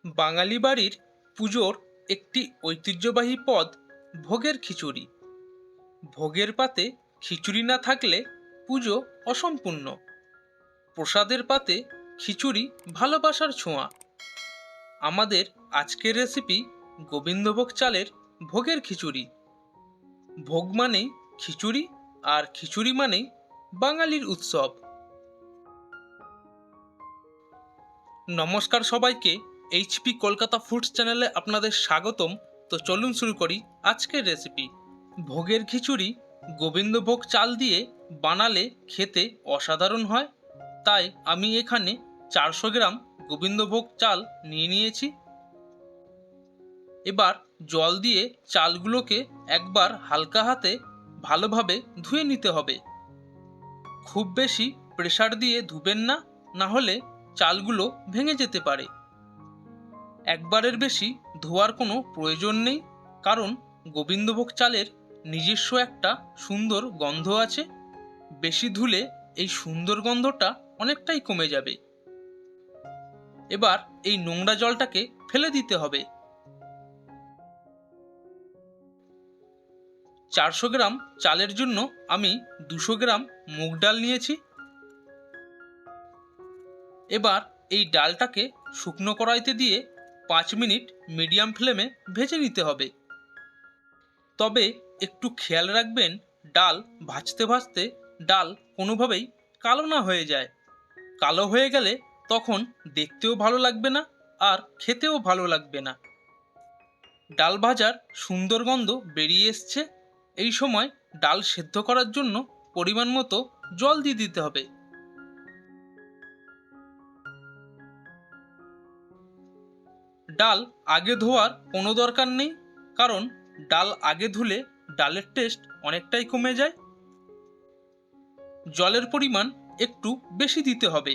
বাঙালি বাড়ির পুজোর একটি ঐতিহ্যবাহী পদ ভোগের খিচুড়ি। ভোগের পাতে খিচুড়ি না থাকলে পুজো অসম্পূর্ণ। প্রসাদের পাতে খিচুড়ি ভালোবাসার ছোঁয়া। আমাদের আজকের রেসিপি গোবিন্দভোগ চালের ভোগের খিচুড়ি। ভোগ মানেই খিচুড়ি, আর খিচুড়ি মানেই বাঙালির উৎসব। নমস্কার সবাইকে, এইচপি কলকাতা ফুডস চ্যানেলে আপনাদের স্বাগতম। তো চলুন শুরু করি আজকের রেসিপি। ভোগের খিচুড়ি গোবিন্দভোগ চাল দিয়ে বানালে খেতে অসাধারণ হয়, তাই আমি এখানে 400 গ্রাম গোবিন্দভোগ চাল নিয়ে নিয়েছি। এবার জল দিয়ে চালগুলোকে একবার হালকা হাতে ভালোভাবে ধুয়ে নিতে হবে। খুব বেশি প্রেসার দিয়ে ধুবেন না, না হলে চালগুলো ভেঙে যেতে পারে। একবারের বেশি ধোয়ার কোনো প্রয়োজন নেই, কারণ গোবিন্দভোগ চালের নিজস্ব একটা সুন্দর গন্ধ আছে। বেশি ধুলে এই সুন্দর গন্ধটা অনেকটাই কমে যাবে। এবার এই নোংরা জলটাকে ফেলে দিতে হবে। 400 গ্রাম চালের জন্য আমি 200 গ্রাম মুগ ডাল নিয়েছি। এবার এই ডালটাকে শুকনো কড়াইতে দিয়ে 5 মিনিট মিডিয়াম ফ্লেমে ভেজে নিতে হবে। তবে একটু খেয়াল রাখবেন, ডাল ভাজতে ভাজতে ডাল কোনোভাবেই কালো না হয়ে যায়। কালো হয়ে গেলে তখন দেখতেও ভালো লাগবে না, আর খেতেও ভালো লাগবে না। ডাল ভাজার সুন্দর গন্ধ বেরিয়ে এসছে। এই সময় ডাল সেদ্ধ করার জন্য পরিমাণ মতো জল দিয়ে দিতে হবে। ডাল আগে ধোয়ার কোনো দরকার নেই, কারণ ডাল আগে ধুলে ডালের টেস্ট অনেকটাই কমে যায়। জলের পরিমাণ একটু বেশি দিতে হবে,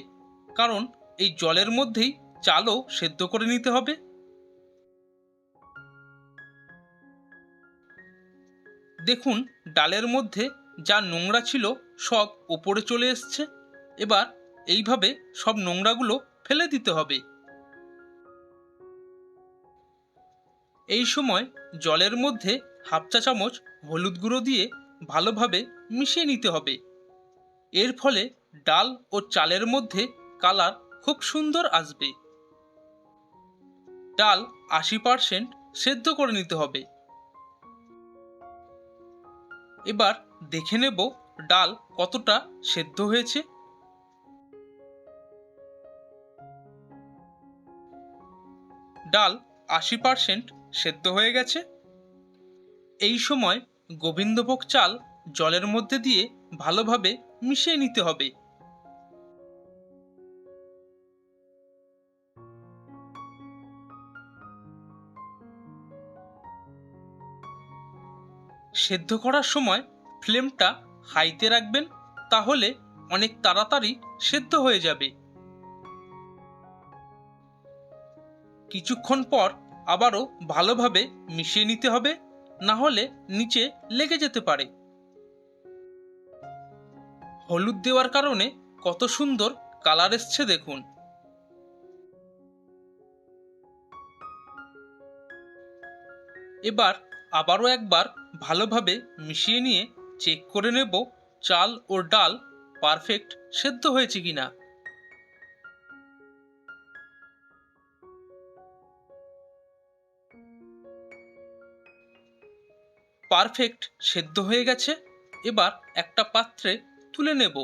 কারণ এই জলের মধ্যেই চালও সেদ্ধ করে নিতে হবে। দেখুন, ডালের মধ্যে যা নোংরা ছিল সব ওপরে চলে এসছে। এবার এইভাবে সব নোংরাগুলো ফেলে দিতে হবে। এই সময় জলের মধ্যে হাফ চা চামচ হলুদ গুঁড়ো দিয়ে ভালোভাবে মিশিয়ে নিতে হবে। এর ফলে ডাল ও চালের মধ্যে কালার খুব সুন্দর আসবে। ডাল 80% সেদ্ধ করে নিতে হবে। এবার দেখে নেব ডাল কতটা সেদ্ধ হয়েছে। ডাল 80% সেদ্ধ হয়ে গেছে। এই সময় গোবিন্দভোগ চাল জলের মধ্যে দিয়ে ভালোভাবে মিশিয়ে নিতে হবে। সেদ্ধ করার সময় ফ্লেমটা হাইতে রাখবেন, তাহলে অনেক তাড়াতাড়ি সেদ্ধ হয়ে যাবে। কিছুক্ষণ পর আবারও ভালোভাবে মিশিয়ে নিতে হবে, না হলে নিচে লেগে যেতে পারে। হলুদ দেওয়ার কারণে কত সুন্দর কালার এসছে দেখুন। এবার আবারও একবার ভালোভাবে মিশিয়ে নিয়ে চেক করে নেব চাল ও ডাল পারফেক্ট সেদ্ধ হয়েছে কিনা। পারফেক্ট সেদ্ধ হয়ে গেছে। এবার একটা পাত্রে তুলে নেব।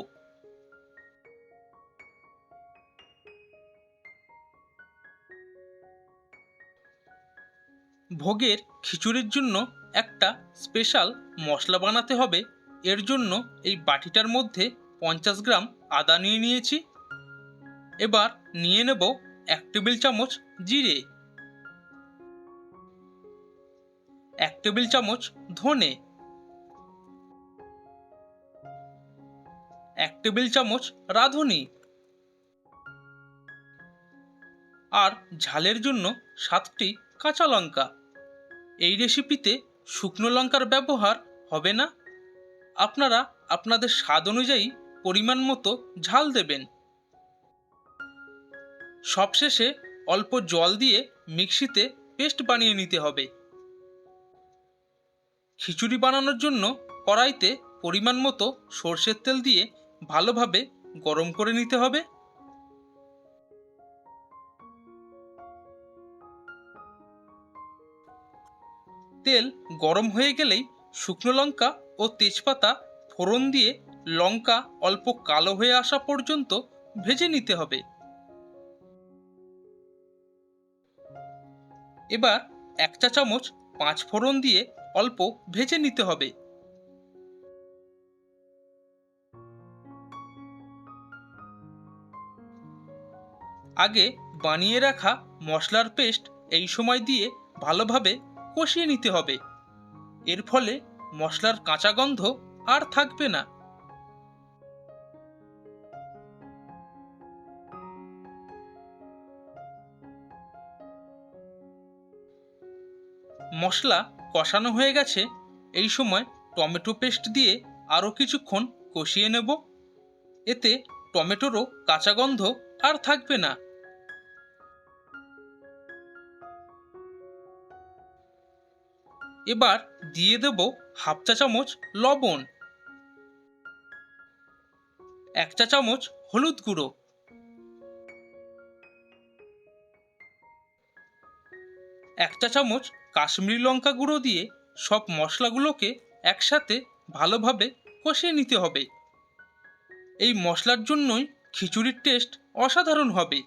ভোগের খিচুড়ির জন্য একটা স্পেশাল মশলা বানাতে হবে। এর জন্য এই বাটিটার মধ্যে 50 গ্রাম আদা নিয়ে নিয়েছি। এবার নিয়ে নেব 1 টেবিল চামচ জিরে, 1 টেবিল চামচ ধনে, 1 টেবিল চামচ রাঁধুনি, আর ঝালের জন্য 7টি কাঁচা লঙ্কা। এই রেসিপিতে শুকনো লঙ্কার ব্যবহার হবে না। আপনারা আপনাদের স্বাদ অনুযায়ী পরিমাণ মতো ঝাল দেবেন। সবশেষে অল্প জল দিয়ে মিক্সিতে পেস্ট বানিয়ে নিতে হবে। খিচুড়ি বানানোর জন্য কড়াইতে পরিমাণ মতো সর্ষের তেল দিয়ে ভালোভাবে গরম করে নিতে হবে। তেল গরম হয়ে গেলেই শুকনো লঙ্কা ও তেজপাতা ফোড়ন দিয়ে লঙ্কা অল্প কালো হয়ে আসা পর্যন্ত ভেজে নিতে হবে। এবার 1 চা চামচ 5 ফোড়ন দিয়ে অল্প ভেজে নিতে হবে। আগে বানিয়ে রাখা মশলার পেস্ট এই সময় দিয়ে ভালোভাবে কষিয়ে নিতে হবে। এর ফলে মশলার কাঁচা গন্ধ আর থাকবে না। মশলা কষানো হয়ে গেছে, এই সময় টমেটো পেস্ট দিয়ে আরও কিছুক্ষণ কষিয়ে নেব। এতে টমেটোরও কাঁচা গন্ধ আর থাকবে না। এবার দিয়ে দেব হাফ চা চামচ লবণ, 1 চা চামচ হলুদ গুঁড়ো, 1 চা চামচ কাশ্মীরি লঙ্কা গুঁড়ো দিয়ে সব মশলাগুলোকে একসাথে ভালোভাবে কষিয়ে নিতে হবে। এই মশলার জন্যই খিচুড়ির টেস্ট অসাধারণ হবে।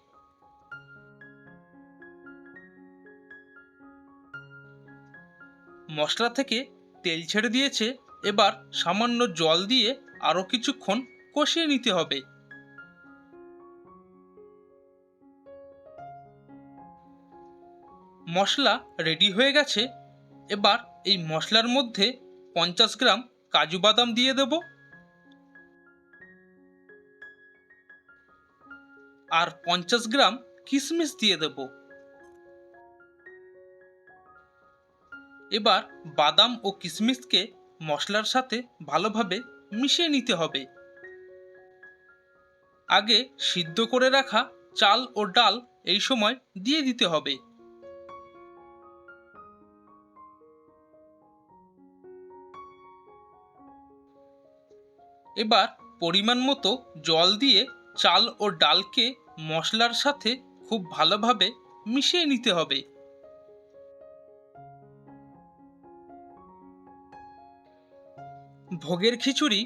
মশলা থেকে তেল ছেড়ে দিয়েছে, এবার সামান্য জল দিয়ে আরও কিছুক্ষণ কষিয়ে নিতে হবে। মশলা রেডি হয়ে গেছে। এবার এই মশলার মধ্যে 50 গ্রাম কাজু বাদাম দিয়ে দেব আর 50 গ্রাম কিশমিশ দিয়ে দেব। এবার বাদাম ও কিশমিশকে মশলার সাথে ভালোভাবে মিশিয়ে নিতে হবে। আগে সিদ্ধ করে রাখা চাল ও ডাল এই সময় দিয়ে দিতে হবে। এবার পরিমাণ মতো জল দিয়ে চাল ও ডালকে মশলার সাথে খুব ভালোভাবে মিশিয়ে নিতে হবে। ভোগের খিচুড়ি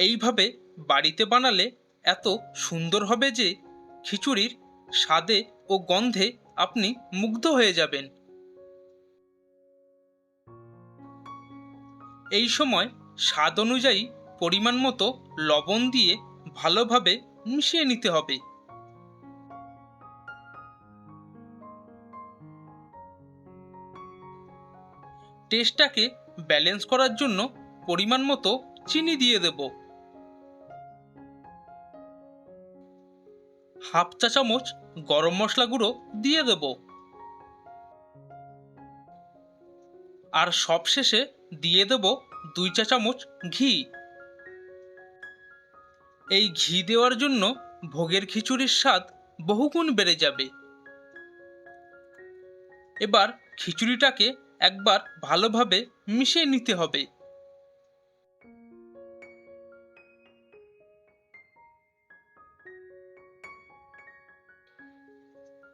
এইভাবে বাড়িতে বানালে এত সুন্দর হবে যে খিচুড়ির স্বাদে ও গন্ধে আপনি মুগ্ধ হয়ে যাবেন। এই সময় স্বাদ অনুযায়ী পরিমাণ মতো লবণ দিয়ে ভালোভাবে মিশিয়ে নিতে হবে। টেস্টটাকে ব্যালেন্স করার জন্য পরিমাণ মতো চিনি দিয়ে দেব। হাফ চা চামচ গরম মশলা গুঁড়ো দিয়ে দেব আর সবশেষে দিয়ে দেব 2 চা চামচ ঘি। এই ঘি দেওয়ার জন্য ভোগের খিচুড়ির স্বাদ বহুগুণ বেড়ে যাবে। এবার খিচুড়িটাকে একবার ভালোভাবে মিশিয়ে নিতে হবে।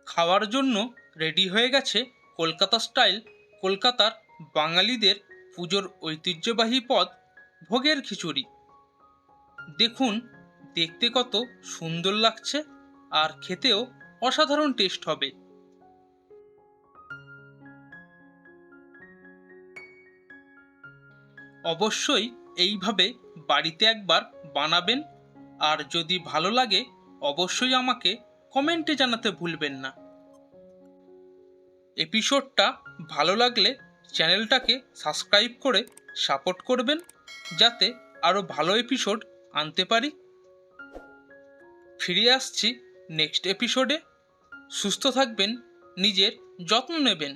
খাওয়ার জন্য রেডি হয়ে গেছে কলকাতা স্টাইল, কলকাতার বাঙালিদের পুজোর ঐতিহ্যবাহী পদ ভোগের খিচুড়ি। দেখুন দেখতে কত সুন্দর লাগছে আর খেতেও অসাধারণ টেস্ট হবে। অবশ্যই এইভাবে বাড়িতে একবার বানাবেন, আর যদি ভালো লাগে অবশ্যই আমাকে কমেন্টে জানাতে ভুলবেন না। এপিসোডটা ভালো লাগলে চ্যানেলটাকে সাবস্ক্রাইব করে সাপোর্ট করবেন, যাতে আরও ভালো এপিসোড আনতে পারি। ফিরে আসছি নেক্সট এপিসোডে। সুস্থ থাকবেন, নিজের যত্ন নেবেন।